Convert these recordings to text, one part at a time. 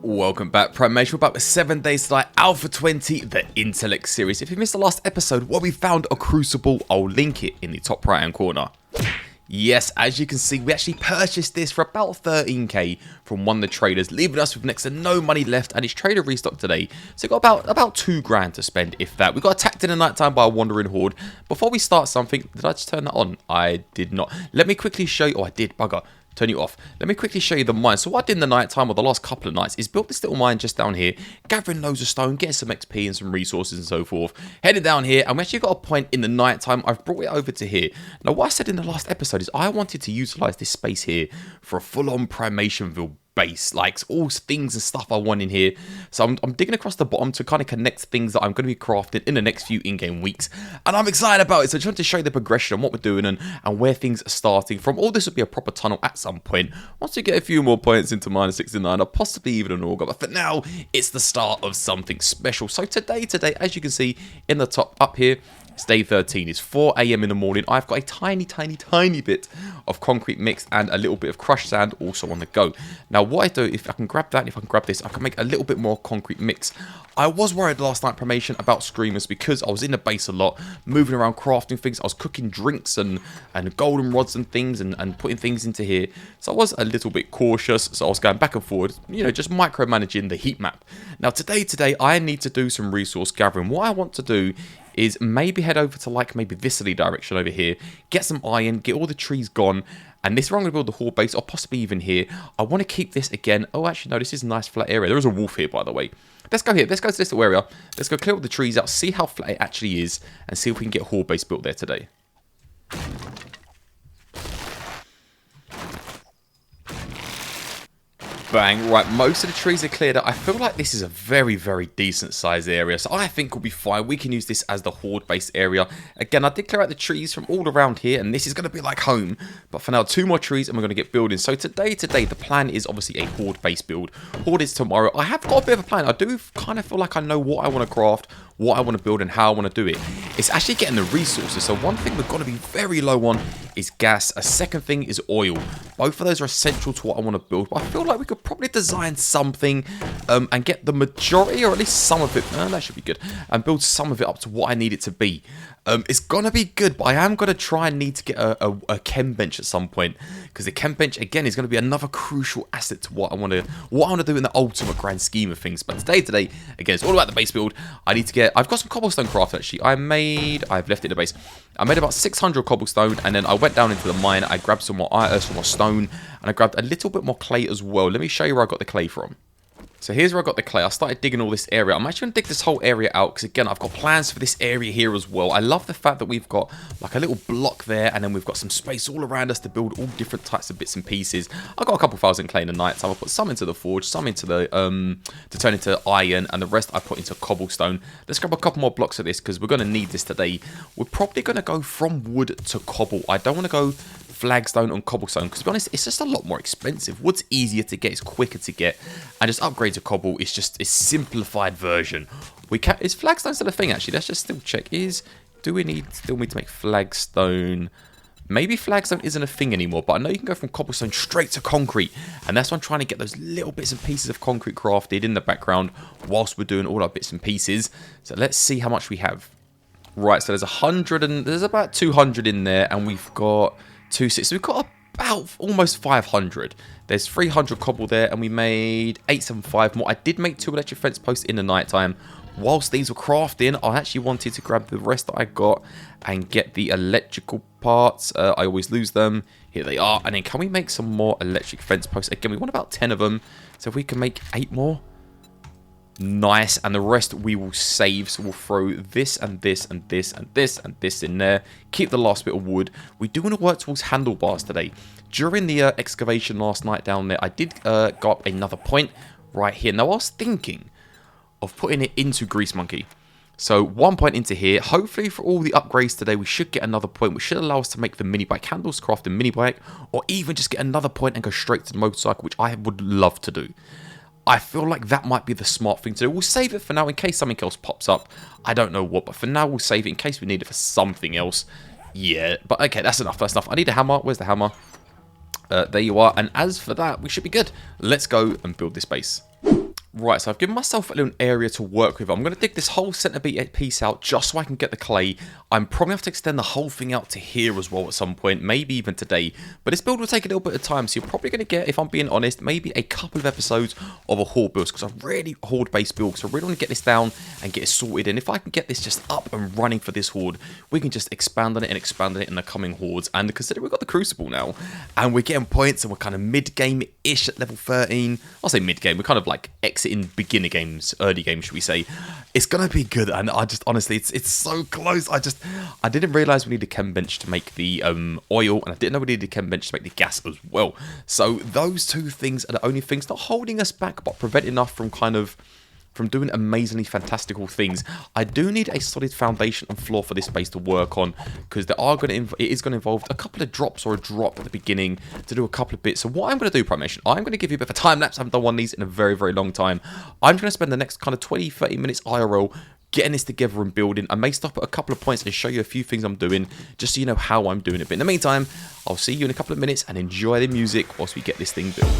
Welcome back, Primate. We're back with 7 Days to Die Alpha 20, the Intellect series. If you missed the last episode where we found a crucible, I'll link it in the top right hand corner. Yes, as you can see, we actually purchased this for about 13k from one of the traders, leaving us with next to no money left, and it's trader restock today. So we got about 2 grand to spend, if that. We got attacked in the night time by a wandering horde. Before we start something, did I just turn that on? I did not. Let me quickly show you. Oh, I did, bugger. Turn you off. Let me quickly show you the mine. So what I did in the night time, or the last couple of nights, is built this little mine just down here, gathering loads of stone, getting some XP and some resources and so forth. Headed down here, and we actually got a point in the night time. I've brought it over to here. Now, what I said in the last episode is I wanted to utilize this space here for a full-on Primationville base, like all things and stuff I want in here. So I'm digging across the bottom to kind of connect things that I'm going to be crafting in the next few in-game weeks, and I'm excited about it. So I just want to show you the progression and what we're doing and where things are starting from. All this will be a proper tunnel at some point once we get a few more points into minus 69, or possibly even an auger, but for now it's the start of something special. So today, as you can see in the top up here, it's day 13. It's 4 AM in the morning. I've got a tiny bit of concrete mix and a little bit of crushed sand also on the go. Now, what I do, if I can grab that, if I can grab this, I can make a little bit more concrete mix. I was worried last night, Primation, about screamers because I was in the base a lot, moving around, crafting things. I was cooking drinks and golden rods and things and putting things into here. So I was a little bit cautious. So I was going back and forward, you know, just micromanaging the heat map. Now, today, I need to do some resource gathering. What I want to do is maybe head over to like maybe this direction over here, get some iron, get all the trees gone, and this is where I'm going to build the horde base, or possibly even here. I want to keep this again. Oh, actually, no, this is a nice flat area. There is a wolf here, by the way. Let's go here. Let's go to this little area. Let's go clear all the trees out, see how flat it actually is, and see if we can get a horde base built there today. Bang. Right, most of the trees are cleared out. I feel like this is a very decent sized area, so I think we'll be fine. We can use this as the horde base area. Again, I did clear out the trees from all around here, and this is going to be like home. But for now, 2 more trees and we're going to get building. So today, the plan is obviously a horde base build. Horde is tomorrow. I have got a bit of a plan. I do kind of feel like I know what I want to craft, what I want to build, and how I want to do it. It's actually getting the resources. So one thing we've got to be very low on is gas. A second thing is oil. Both of those are essential to what I want to build, but I feel like we could probably design something and get the majority, or at least some of it, that should be good, and build some of it up to what I need it to be. It's gonna be good, but I am gonna try and need to get a chem bench at some point, because the chem bench again is gonna be another crucial asset to what I want to do in the ultimate grand scheme of things. But today again, it's all about the base build. I need to get, I've got some cobblestone craft actually. I've left it in the base. I made about 600 cobblestone, and then I went down into the mine. I grabbed some more iron, some more stone, and I grabbed a little bit more clay as well. Let me show you where I got the clay from. So here's where I got the clay. I started digging all this area. I'm actually going to dig this whole area out because, again, I've got plans for this area here as well. I love the fact that we've got like a little block there, and then we've got some space all around us to build all different types of bits and pieces. I've got a couple thousand clay in the night time. I'll put some into the forge, some into the to turn into iron, and the rest I put into cobblestone. Let's grab a couple more blocks of this because we're going to need this today. We're probably going to go from wood to cobble. I don't want to go flagstone on cobblestone because, to be honest, it's just a lot more expensive. Wood's easier to get, it's quicker to get, and just upgrade to cobble is just a simplified version. Is flagstone still a thing actually? Let's just still check. Do we still need to make flagstone? Maybe flagstone isn't a thing anymore, but I know you can go from cobblestone straight to concrete, and that's why I'm trying to get those little bits and pieces of concrete crafted in the background whilst we're doing all our bits and pieces. So let's see how much we have. Right, so there's 100 and there's about 200 in there, and we've got 260. So we've got about almost 500. There's 300 cobble there, and we made 875 more. I did make 2 electric fence posts in the night time. Whilst these were crafting, I actually wanted to grab the rest that I got and get the electrical parts. I always lose them. Here they are. And then can we make some more electric fence posts? Again, we want about 10 of them. So if we can make 8 more. Nice, and the rest we will save. So we'll throw this and this and this and this and this in there. Keep the last bit of wood. We do want to work towards handlebars today. During the excavation last night down there, I did got up another point right here. Now I was thinking of putting it into Grease Monkey. So 1 point into here. Hopefully for all the upgrades today, we should get another point, which should allow us to make the mini bike handles, craft a mini bike, or even just get another point and go straight to the motorcycle, which I would love to do. I feel like that might be the smart thing to do. We'll save it for now in case something else pops up. I don't know what, but for now we'll save it in case we need it for something else. Yeah, but okay, that's enough. That's enough. I need a hammer. Where's the hammer? There you are. And as for that, we should be good. Let's go and build this base. Right, so I've given myself a little area to work with. I'm going to dig this whole centre piece out just so I can get the clay. I'm probably have to extend the whole thing out to here as well at some point, maybe even today. But this build will take a little bit of time, so you're probably going to get, if I'm being honest, maybe a couple of episodes of a horde build, because I really horde-based build, because I really want to get this down and get it sorted. And if I can get this just up and running for this horde, we can just expand on it and expand on it in the coming hordes. And consider we've got the Crucible now, and we're getting points, and we're kind of mid-game-ish at level 13. I'll say mid-game, we're kind of like exiting beginner games, early games, should we say. It's gonna be good, and I just honestly, it's so close. I didn't realize we needed a chem bench to make the oil, and I didn't know we needed a chem bench to make the gas as well. So those two things are the only things not holding us back, but preventing us from from doing amazingly fantastical things. I do need a solid foundation and floor for this base to work on, because it is going to involve a couple of drops or a drop at the beginning to do a couple of bits. So what I'm going to do, Primation, I'm going to give you a bit of a time lapse. I haven't done one of these in a very, very long time. I'm going to spend the next kind of 20-30 minutes IRL getting this together and building. I may stop at a couple of points and show you a few things I'm doing, just so you know how I'm doing it. But in the meantime, I'll see you in a couple of minutes, and enjoy the music whilst we get this thing built.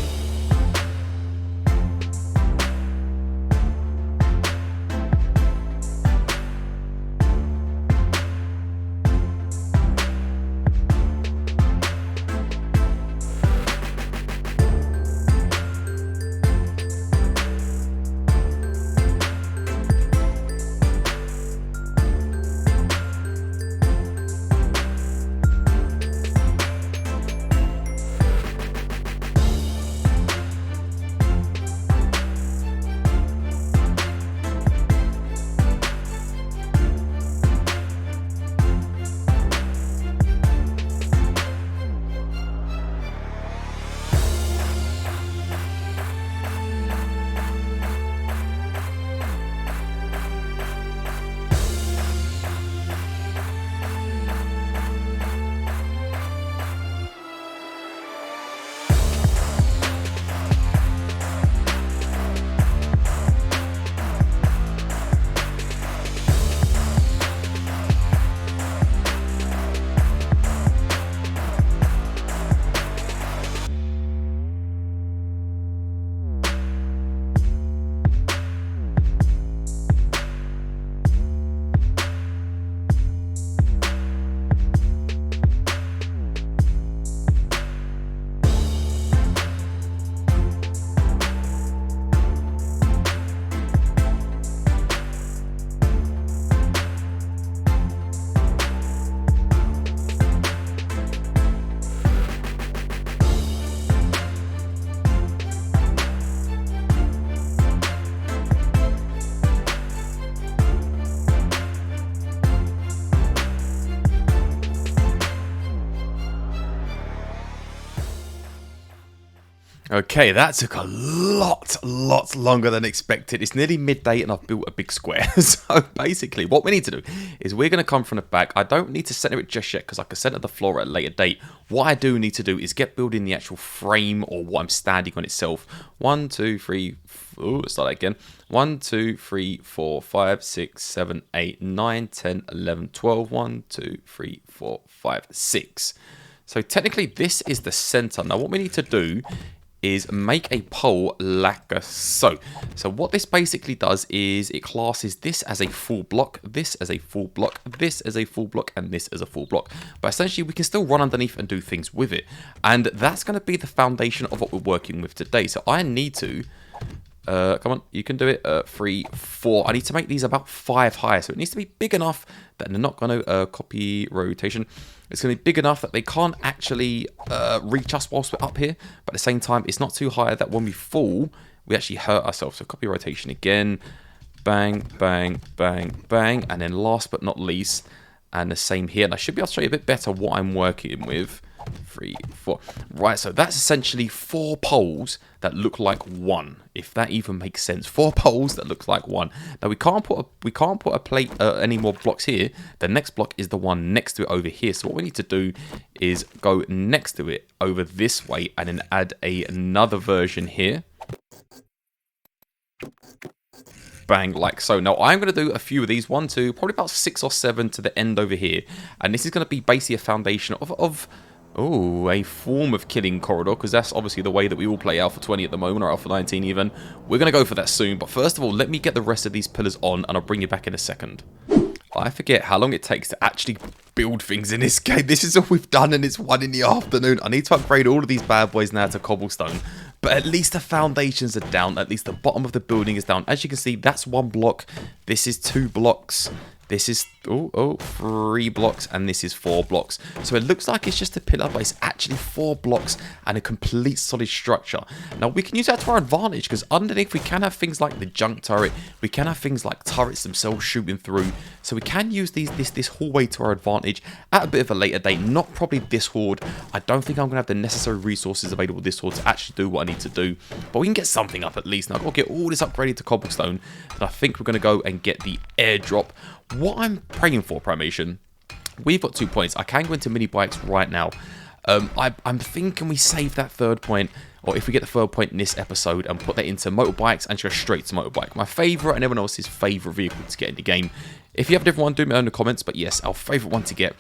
Okay, that took a lot longer than expected. It's nearly midday and I've built a big square. So basically, what we need to do is we're going to come from the back. I don't need to center it just yet because I can center the floor at a later date. What I do need to do is get building the actual frame or what I'm standing on itself. 1, 2, 3, let's start that again. 1, 2, 3, 4, 5, 6, 7, 8, 9, 10, 11, 12. 1, 2, 3, 4, 5, 6. So technically, this is the center. Now, what we need to do is make a pole like so. So what this basically does is it classes this as a full block, this as a full block, this as a full block, and this as a full block. But essentially we can still run underneath and do things with it. And that's going to be the foundation of what we're working with today. So I need to, come on, you can do it, 3, 4. I need to make these about 5 high. So it needs to be big enough that they're not going to copy rotation. It's going to be big enough that they can't actually reach us whilst we're up here. But at the same time, it's not too high that when we fall, we actually hurt ourselves. So copy rotation again. Bang, bang, bang, bang. And then last but not least, and the same here. And I should be able to show you a bit better what I'm working with. 3, 4. Right, so that's essentially 4 poles that look like one, if that even makes sense. 4 poles that look like one. Now we can't put a plate any more blocks here. The next block is the one next to it over here. So what we need to do is go next to it over this way and then add another version here. Bang, like so. Now I'm going to do a few of these, 1, 2, probably about 6 or 7 to the end over here, and this is going to be basically a foundation of Oh, a form of killing corridor, because that's obviously the way that we all play Alpha 20 at the moment, or Alpha 19 even. We're going to go for that soon, but first of all, let me get the rest of these pillars on, and I'll bring you back in a second. I forget how long it takes to actually build things in this game. This is all we've done, and it's 1 in the afternoon. I need to upgrade all of these bad boys now to cobblestone, but at least the foundations are down. At least the bottom of the building is down. As you can see, that's 1 block. This is 2 blocks. This is 3 blocks, and this is 4 blocks. So it looks like it's just a pillar, but it's actually 4 blocks and a complete solid structure. Now we can use that to our advantage, because underneath we can have things like the junk turret. We can have things like turrets themselves shooting through. So we can use this hallway to our advantage at a bit of a later date. Not probably this horde. I don't think I'm going to have the necessary resources available this horde to actually do what I need to do. But we can get something up at least. Now I've got to get all this upgraded to cobblestone. And I think we're going to go and get the airdrop. What I'm praying for, Primation, we've got 2 points. I can go into mini bikes right now. I'm thinking we save that 3rd point, or if we get the 3rd point in this episode, and put that into motorbikes and go straight to motorbike. My favourite and everyone else's favourite vehicle to get in the game. If you have a different one, do me in the comments, but yes, our favourite one to get.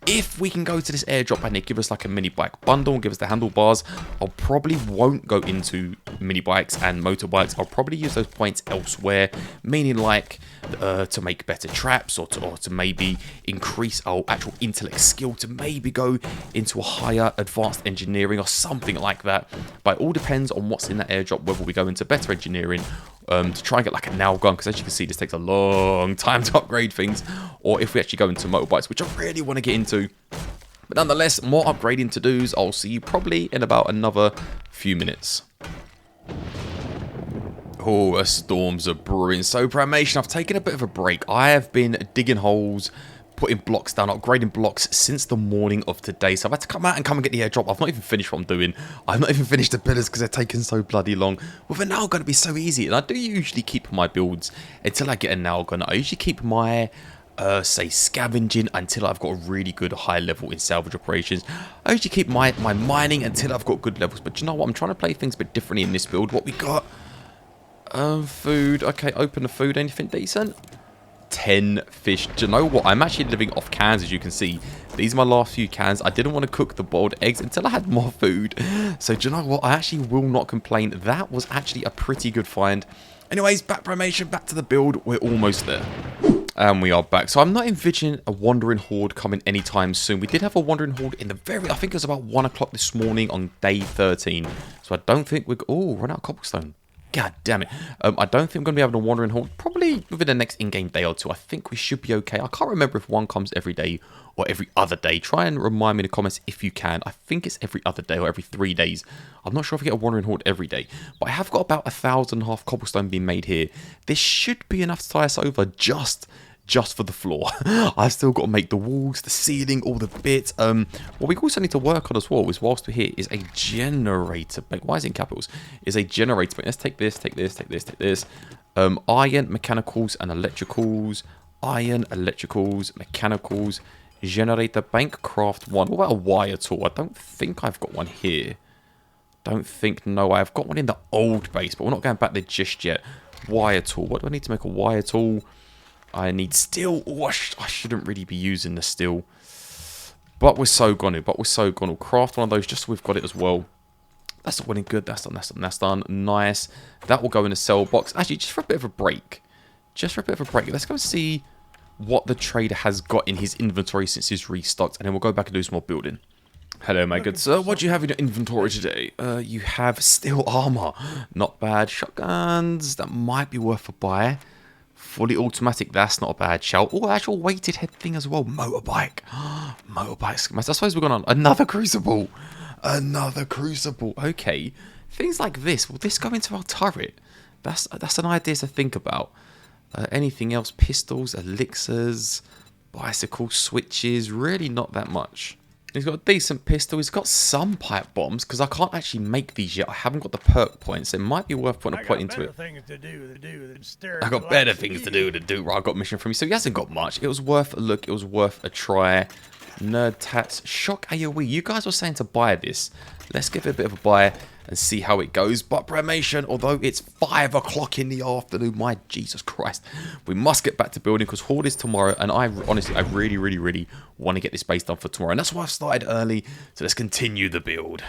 If we can go to this airdrop and they give us like a mini bike bundle and give us the handlebars, I'll probably won't go into mini bikes and motorbikes. I'll probably use those points elsewhere, meaning like to make better traps, or to maybe increase our actual intellect skill, to maybe go into a higher advanced engineering or something like that. But it all depends on what's in that airdrop, whether we go into better engineering to try and get like a nail gun, because as you can see this takes a long time to upgrade things, or if we actually go into motorbikes, which I really want to get into. But nonetheless, more upgrading to do's. I'll see you probably in about another few minutes. Oh, the storms are brewing. So Primation, I've taken a bit of a break. I have been digging holes, putting blocks down, upgrading blocks since the morning of today. So I've had to come out and come and get the airdrop. I've not even finished what I'm doing. I've not even finished the pillars because they're taking so bloody long. Well, they're now going to be so easy. And I do usually keep my builds until I get a nail gun. I usually keep my, say, scavenging until I've got a really good high level in salvage operations. I usually keep my mining until I've got good levels. But you know what? I'm trying to play things a bit differently in this build. What we got? Food. Okay, open the food. Anything decent? 10 fish. Do you know what? I'm actually living off cans, as you can see. These are my last few cans. I didn't want to cook the boiled eggs until I had more food. So do you know what? I actually will not complain. That was actually a pretty good find. Anyways, back Primation, back to the build. We're almost there. And we are back. So I'm not envisioning a wandering horde coming anytime soon. We did have a wandering horde in the I think it was about 1 o'clock this morning on day 13. So I don't think we're... Oh, run out of cobblestone. God damn it. I don't think I'm going to be able to wander in horde probably within the next in-game day or 2. I think we should be okay. I can't remember if one comes every day or every other day. Try and remind me in the comments if you can. I think it's every other day or every 3 days. I'm not sure if I get a wandering horde every day. But I have got about 1,500 cobblestone being made here. This should be enough to tie us over just for the floor. I've still got to make the walls, the ceiling, all the bits. What we also need to work on as well is, whilst we're here, is a generator bank. Why is it in capitals? Is a generator bank. Let's take this, take this, take this, take this. Iron, mechanicals, and electricals. Iron, electricals, mechanicals. Generator bank, craft 1. What about a wire tool? I don't think I've got one here. Don't think, no, I've got one in the old base, but we're not going back there just yet. Wire tool. What do I need to make a wire tool? I need steel. Oh, I shouldn't really be using the steel. But we're so gonna. Craft one of those just so we've got it as well. That's not winning good. That's done, that's done, that's done. Nice. That will go in a sell box. Actually, just for a bit of a break. Let's go see what the trader has got in his inventory since he's restocked. And then we'll go back and do some more building. Hello, my good sir. What do you have in your inventory today? You have steel armor. Not bad. Shotguns. That might be worth a buy. Fully automatic, that's not a bad shout. Oh, actual weighted head thing as well. Motorbike. Motorbike. I suppose we're going on another crucible. Okay. Things like this. Will this go into our turret? That's an idea to think about. Anything else? Pistols, elixirs, bicycle switches. Really not that much. He's got a decent pistol. He's got some pipe bombs, because I can't actually make these yet. I haven't got the perk points. It might be worth putting a point into it. I got better things to do. Right, I got a mission from you. So he hasn't got much. It was worth a look. It was worth a try. Nerd tats. Shock AoE. You guys were saying to buy this. Let's give it a bit of a buy. and see how it goes. But Primation, although it's 5 o'clock in the afternoon, my Jesus Christ, we must get back to building because Horde is tomorrow. And I honestly, I really want to get this base done for tomorrow. And that's why I started early. So let's continue the build.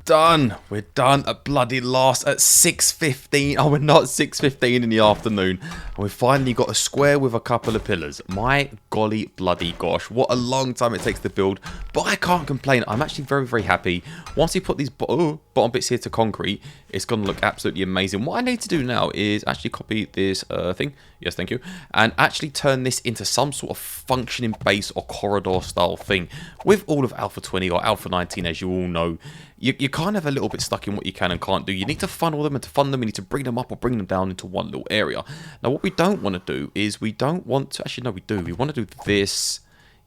Done. We're done at bloody last at 6:15. Oh, we're not 6:15 in the afternoon. And we finally got a square with a couple of pillars. My golly bloody gosh. What a long time it takes to build. But I can't complain. I'm actually very happy. Once we put these bottom bits here to concrete, it's going to look absolutely amazing. What I need to do now is actually copy this thing. Yes, thank you. And actually turn this into some sort of functioning base or corridor style thing. With all of Alpha 20 or Alpha 19, as you all know, you're kind of a little bit stuck in what you can and can't do. You need to funnel them, and to fund them, you need to bring them up or bring them down into one little area. Now, what we don't want to do is we don't want to... Actually, no, we do. We want to do this.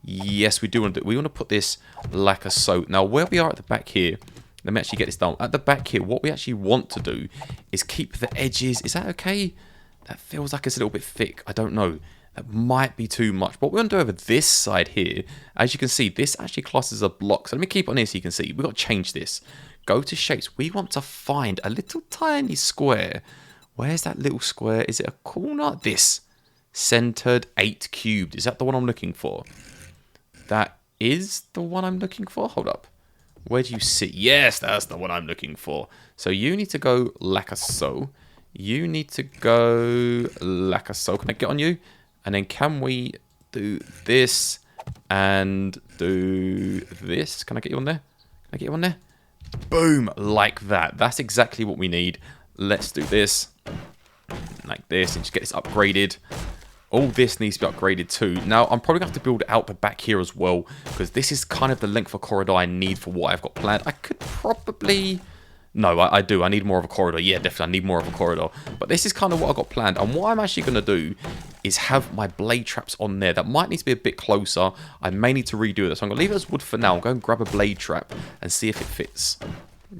Yes, we do want to do... We want to put this like a so. Now, where we are at the back here... Let me actually get this done. At the back here, what we actually want to do is keep the edges... Is that okay? That feels like it's a little bit thick. I don't know. That might be too much. But what we're going to do over this side here, as you can see, this actually classes a block. So let me keep on here so you can see. We've got to change this. Go to shapes. We want to find a little tiny square. Where's that little square? Is it a corner? This. Centered 8 cubed. Is that the one I'm looking for? That is the one I'm looking for? Hold up. Where do you sit? Yes, that's the one I'm looking for. So you need to go like a so. You need to go like a so. Can I get on you? And then can we do this and do this? Can I get you on there? Can I get you on there? Boom, like that. That's exactly what we need. Let's do this like this and just get this upgraded. All this needs to be upgraded too. Now, I'm probably going to have to build out the back here as well because this is kind of the length of corridor I need for what I've got planned. I could probably... No, I do. I need more of a corridor. Yeah, definitely. I need more of a corridor. But this is kind of what I've got planned. And what I'm actually going to do is have my blade traps on there. That might need to be a bit closer. I may need to redo this. So I'm going to leave it as wood for now. I'm going to grab a blade trap and see if it fits.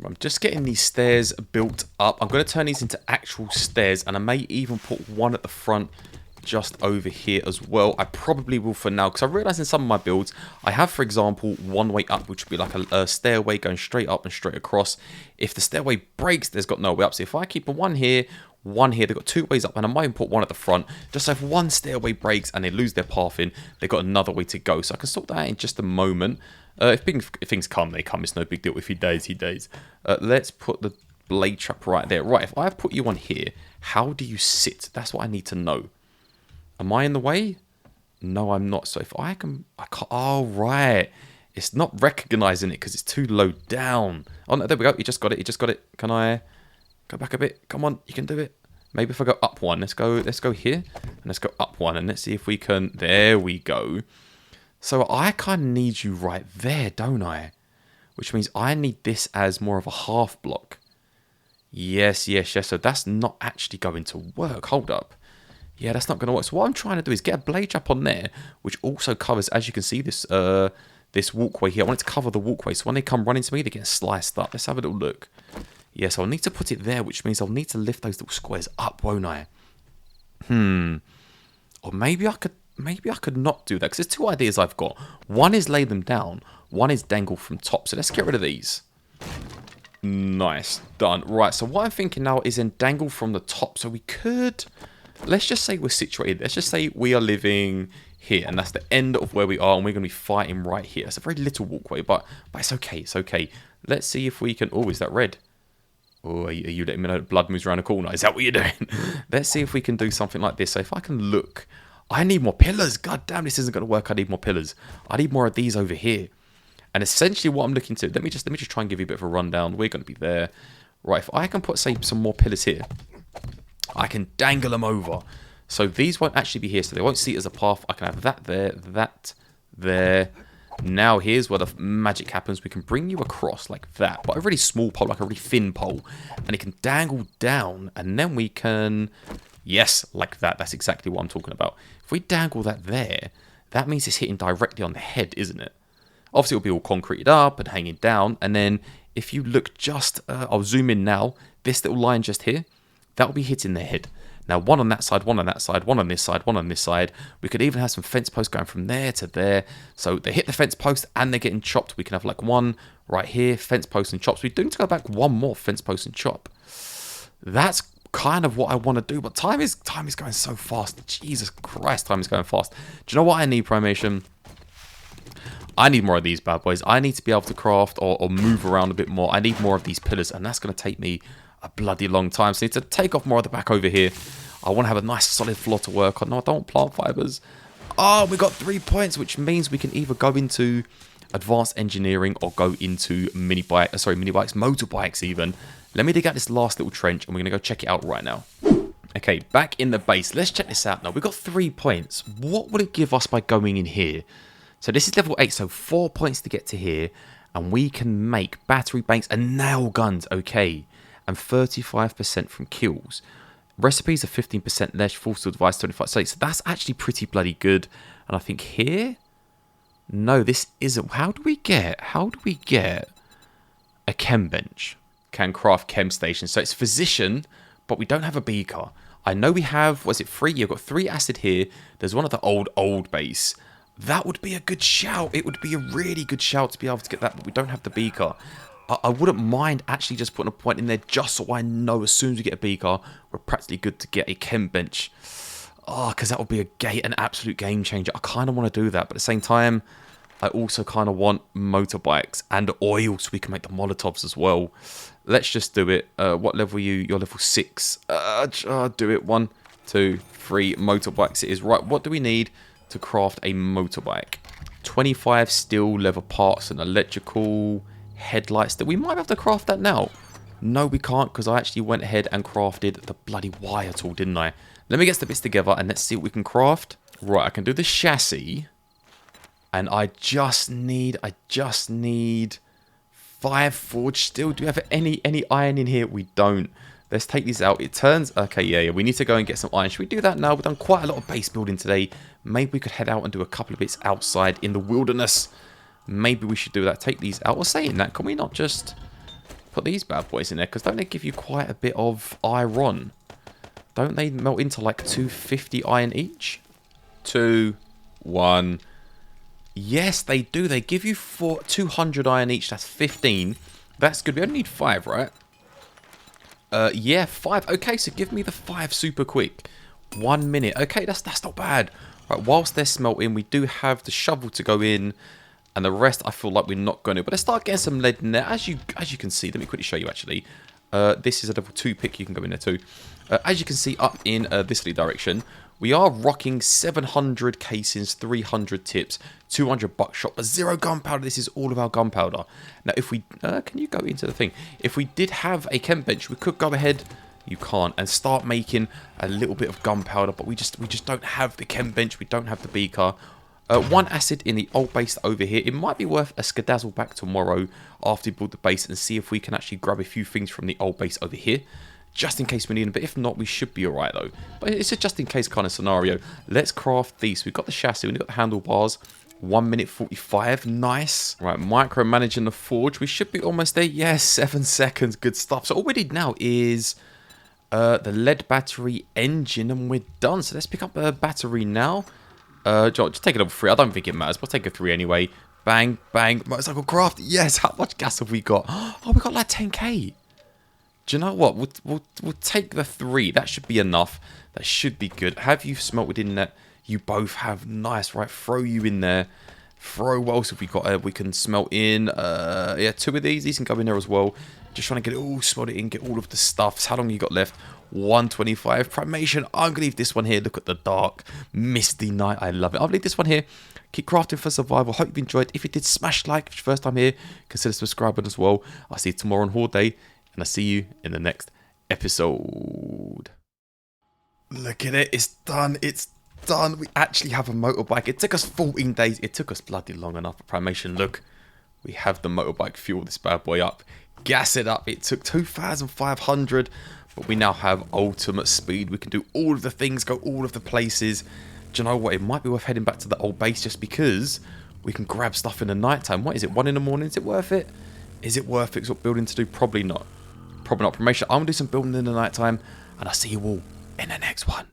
I'm just getting these stairs built up. I'm going to turn these into actual stairs. And I may even put one at the front just over here as well. I probably will for now because I realize in some of my builds I have, for example, one way up, which would be like a stairway going straight up and straight across. If the stairway breaks, there's got no way up. So if I keep one here, they've got 2 ways up, and I might even put one at the front, just so if one stairway breaks and they lose their path in, they've got another way to go. So I can sort that out in just a moment. If things come, they come. It's no big deal. If he dies, he dies. Let's put the blade trap right there. Right, if I put you on here, how do you sit? That's what I need to know. Am I in the way? No, I'm not. So if I can't. Oh, right. It's not recognizing it because it's too low down. Oh, no, there we go. You just got it. Can I go back a bit? Come on, you can do it. Maybe if I go up one. Let's go here. And let's go up one. And let's see if we can... There we go. So I kind of need you right there, don't I? Which means I need this as more of a half block. Yes. So that's not actually going to work. Hold up. Yeah, that's not going to work. So what I'm trying to do is get a blade trap on there, which also covers, as you can see, this this walkway here. I want it to cover the walkway, so when they come running to me, they get sliced up. Let's have a little look. Yeah, so I'll need to put it there, which means I'll need to lift those little squares up, won't I? Or maybe I could not do that, because there's 2 ideas I've got. One is lay them down. One is dangle from top. So let's get rid of these. Nice. Done. Right, so what I'm thinking now is then dangle from the top. So we could... Let's just say we're situated. Let's just say we are living here, and that's the end of where we are, and we're going to be fighting right here. It's a very little walkway, but it's okay. It's okay. Let's see if we can... Oh, is that red? Oh, are you letting me know blood moves around the corner? Is that what you're doing? Let's see if we can do something like this. So if I can look... I need more pillars. God damn, this isn't going to work. I need more pillars. I need more of these over here. And essentially what I'm looking to... Let me just try and give you a bit of a rundown. We're going to be there. Right, if I can put, say, some more pillars here... I can dangle them over. So these won't actually be here. So they won't see it as a path. I can have that there, that there. Now here's where the magic happens. We can bring you across like that. But a really small pole, like a really thin pole. And it can dangle down. And then we can... Yes, like that. That's exactly what I'm talking about. If we dangle that there, that means it's hitting directly on the head, isn't it? Obviously, it'll be all concreted up and hanging down. And then if you look just... I'll zoom in now. This little line just here. That will be hitting their head. Now, one on that side, one on that side, one on this side, one on this side. We could even have some fence posts going from there to there. So they hit the fence post and they're getting chopped. We can have like one Right here, fence posts and chops. We do need to go back one more fence post and chop. That's kind of what I want to do, but time is going so fast. Jesus Christ, time is going fast. Do you know what I need, Primation? I need more of these bad boys. I need to be able to craft or move around a bit more. I need more of these pillars, and that's going to take me a bloody long time. So I need to take off more of the back over here. I want to have a nice solid floor to work on. No, I don't want plant fibers. Oh, we got 3 points, which means we can either go into advanced engineering or go into motorbikes even. Let me dig out this last little trench, and we're going to go check it out right now. Okay, back in the base. Let's check this out now. We've got 3 points. What would it give us by going in here? So this is level 8, so 4 points to get to here. And we can make battery banks and nail guns, okay. And 35% from kills. Recipes are 15% less, full steel device 25. So that's actually pretty bloody good. And I think here... No, this isn't. How do we get a chem bench? Can craft chem station. So it's physician, but we don't have a beaker. I know we have, was it 3? You've got 3 acid here. There's one at the old base. That would be a good shout. It would be a really good shout to be able to get that, but we don't have the beaker. I wouldn't mind actually just putting a point in there just so I know as soon as we get a beaker, we're practically good to get a chem bench. Oh, because that would be an absolute game changer. I kind of want to do that, but at the same time, I also kind of want motorbikes and oil so we can make the Molotovs as well. Let's just do it. What level are you? You're level 6. Do it. 1, 2, 3 motorbikes it is. Right, what do we need to craft a motorbike? 25 steel, leather parts and electrical headlights. That we might have to craft that now. No, we can't, because I actually went ahead and crafted the bloody wire tool, didn't I? Let me get the bits together and let's see what we can craft. Right, I can do the chassis. And I just need 5 forged steel. Do we have any iron in here? We don't. Let's take these out. It turns... Okay, yeah. We need to go and get some iron. Should we do that now? We've done quite a lot of base building today. Maybe we could head out and do a couple of bits outside in the wilderness. Maybe we should do that. Take these out. Or saying that, can we not just put these bad boys in there? Because don't they give you quite a bit of iron? Don't they melt into like 250 iron each? 2, 1... Yes, they do. They give you 200 iron each. That's 15. That's good. We only need 5, right? Yeah, 5. Okay, so give me the 5 super quick. 1 minute. Okay, that's not bad. Right, whilst they're smelting, we do have the shovel to go in. And the rest, I feel like we're not going to. But let's start getting some lead in there. As you can see, let me quickly show you, actually. This is a level 2 pick. You can go in there, too. As you can see, up in this direction... We are rocking 700 casings, 300 tips, 200 buckshot, but 0 gunpowder. This is all of our gunpowder. Now, if we... can you go into the thing? If we did have a chem bench, we could go ahead... You can't. And start making a little bit of gunpowder, but we just don't have the chem bench. We don't have the beaker. 1 acid in the old base over here. It might be worth a skedazzle back tomorrow after we build the base and see if we can actually grab a few things from the old base over here. Just in case we need them, but if not, we should be alright though. But it's a just in case kind of scenario. Let's craft these. So we've got the chassis, we've got the handlebars. 1 minute 45, nice. Right, micromanaging the forge. We should be almost there. Yes, 7 seconds, good stuff. So all we need now is the lead battery engine and we're done. So let's pick up a battery now. Just take it up 3. I don't think it matters. We'll take a 3 anyway. Bang, bang, motorcycle craft. Yes, how much gas have we got? Oh, we got like 10k. Do you know what? We'll take the 3. That should be enough. That should be good. Have you smelted in that? You both have. Nice, right? Throw you in there. Throw what else have we got? We can smelt in. Yeah, 2 of these. These can go in there as well. Just trying to get it all smelted in. Get all of the stuffs. How long you got left? 125. Primation. I'm going to leave this one here. Look at the dark, misty night. I love it. I'll leave this one here. Keep crafting for survival. Hope you enjoyed. If you did, smash like. If it's your first time here, consider subscribing as well. I'll see you tomorrow on Horde Day. And I'll see you in the next episode. Look at it. It's done. It's done. We actually have a motorbike. It took us 14 days. It took us bloody long enough. Primation, look. We have the motorbike. Fuel this bad boy up. Gas it up. It took 2,500. But we now have ultimate speed. We can do all of the things. Go all of the places. Do you know what? It might be worth heading back to the old base just because we can grab stuff in the night time. What is it? 1 in the morning? Is it worth it? Is it worth it? It's what building to do? Probably not. Probably not. Primation. I'm going to do some building in the night time. And I'll see you all in the next one.